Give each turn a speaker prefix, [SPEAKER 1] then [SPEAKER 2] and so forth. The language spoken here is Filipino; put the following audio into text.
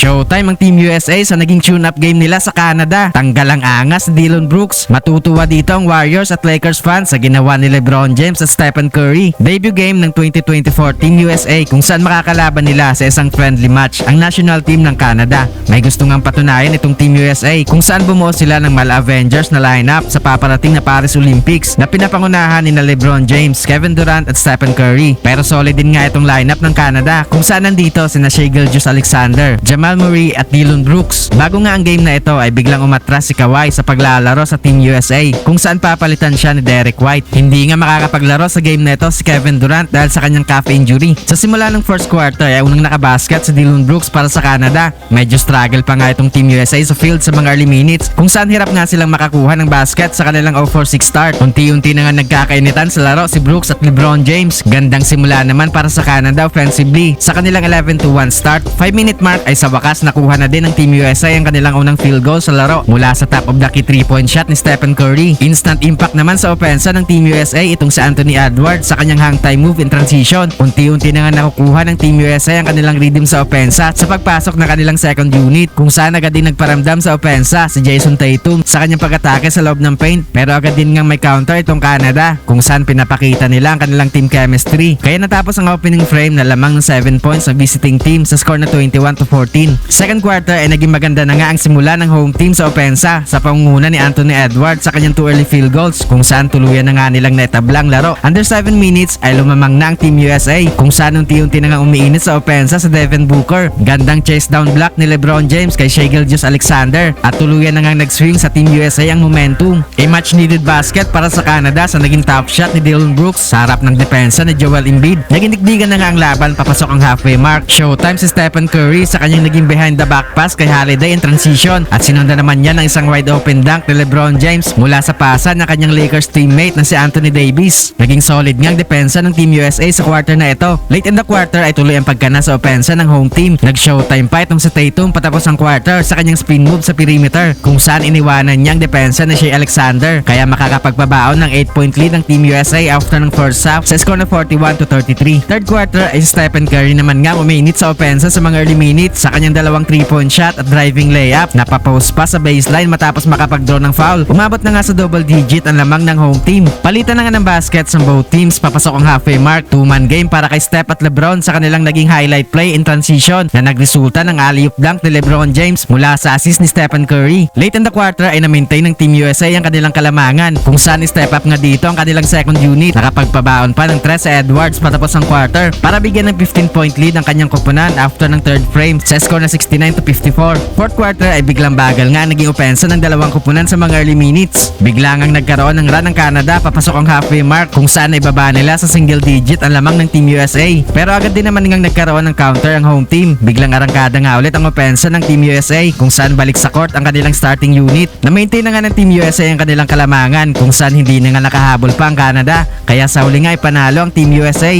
[SPEAKER 1] Showtime ang Team USA sa naging tune-up game nila sa Canada. Tanggal ang angas ni Dillon Brooks. Matutuwa dito ang Warriors at Lakers fans sa ginawa ni LeBron James at Stephen Curry. Debut game ng 2024 Team USA kung saan makakalaban nila sa isang friendly match ang national team ng Canada. May gusto ngang patunayan itong Team USA kung saan bumuo sila ng Avengers na lineup sa paparating na Paris Olympics na pinapangunahan ni na LeBron James, Kevin Durant at Stephen Curry. Pero solid din nga itong lineup ng Canada kung saan nandito sina Shai Gilgeous-Alexander, Jamal Murray at Dillon Brooks. Bago nga ang game na ito ay biglang umatras si Kawhi sa paglalaro sa Team USA kung saan papalitan siya ni Derek White. Hindi nga makakapaglaro sa game na ito si Kevin Durant dahil sa kanyang calf injury. Sa simula ng first quarter ay unang nakabasket si Dillon Brooks para sa Canada. Medyo struggle pa nga itong Team USA sa field sa mga early minutes kung saan hirap nga silang makakuha ng basket sa kanilang 0-4-6 start. Unti-unti na nga nagkakainitan sa laro si Brooks at LeBron James. Gandang simula naman para sa Canada offensively. Sa kanilang 11-1 start, 5-minute mark ay sa wakas nakuha na din ng Team USA ang kanilang unang field goal sa laro mula sa top of the key 3-point shot ni Stephen Curry. Instant impact naman sa opensa ng Team USA itong si Anthony Edwards sa kanyang hang time move in transition. Unti-unti na nga nakukuha ng Team USA ang kanilang rhythm sa opensa sa pagpasok ng kanilang second unit kung saan agad din nagparamdam sa opensa si Jason Tatum sa kanyang pag-atake sa loob ng paint, pero agad din ngang may counter itong Canada kung saan pinapakita nila ang kanilang team chemistry. Kaya natapos ang opening frame na lamang ng 7 points ng visiting team sa score na 21-14. Second quarter ay naging maganda na nga ang simula ng home team sa opensa sa pangunguna ni Anthony Edwards sa kanyang 2 early field goals kung saan tuluyan na nga nilang naitablang laro. Under 7 minutes ay lumamang na ang Team USA kung saan unti-unti na nga umiinit sa opensa sa Devin Booker. Gandang chase down block ni LeBron James kay Shai Gilgeous-Alexander at tuluyan na nga nag-swing sa Team USA ang momentum. A much needed basket para sa Canada sa naging top shot ni Dillon Brooks sa harap ng depensa ni Joel Embiid. Naging digdigan na nga ang laban papasok ang halfway mark. Showtime si Stephen Curry sa kanyang naging behind the back pass kay Holiday in transition at sinundan naman niya ng isang wide open dunk ni LeBron James mula sa pasa ng kanyang Lakers teammate na si Anthony Davis. Naging solid nga ang depensa ng Team USA sa quarter na ito. Late in the quarter ay tuloy ang pagkana sa opensa ng home team. Nag-showtime pa itong si Tatum patapos ang quarter sa kanyang spin move sa perimeter kung saan iniwanan niya ang depensa ni Shai Alexander kaya makakapagbabaon ng 8-point lead ng Team USA after ng first half sa score na 41-33. Third quarter ay si Stephen Curry naman nga uminit sa opensa sa mga early minutes sa kanyang dalawang 3-point shot at driving layup. Napapost pa sa baseline matapos makapag-draw ng foul. Umabot na nga sa double digit ang lamang ng home team. Palitan na nga ng baskets ng both teams papasok ang halfway mark. 2-man game para kay Steph at LeBron sa kanilang naging highlight play in transition na nagresulta ng alley-oop dunk ni LeBron James mula sa assist ni Stephen Curry. Late in the quarter ay na-maintain ng Team USA ang kanilang kalamangan kung saan step up nga dito ang kanilang second unit. Nakapagpabaon pa ng 3 sa Edwards patapos ang quarter para bigyan ng 15-point lead ang kanyang koponan after ng third frame sa score na 69-54. Fourth quarter ay biglang bagal nga naging opensa ng dalawang koponan sa mga early minutes. Biglang ang nagkaroon ng run ng Canada papasok ang halfway mark kung saan ay baba nila sa single digit ang lamang ng Team USA. Pero agad din naman ngang nagkaroon ng counter ang home team. Biglang arangkada nga ulit ang opensa ng Team USA kung saan balik sa court ang kanilang starting unit. Na-maintain na nga ng Team USA ang kanilang kalamangan kung saan hindi na nga nakahabol pa ang Canada. Kaya sa huli nga ay panalo ang Team USA.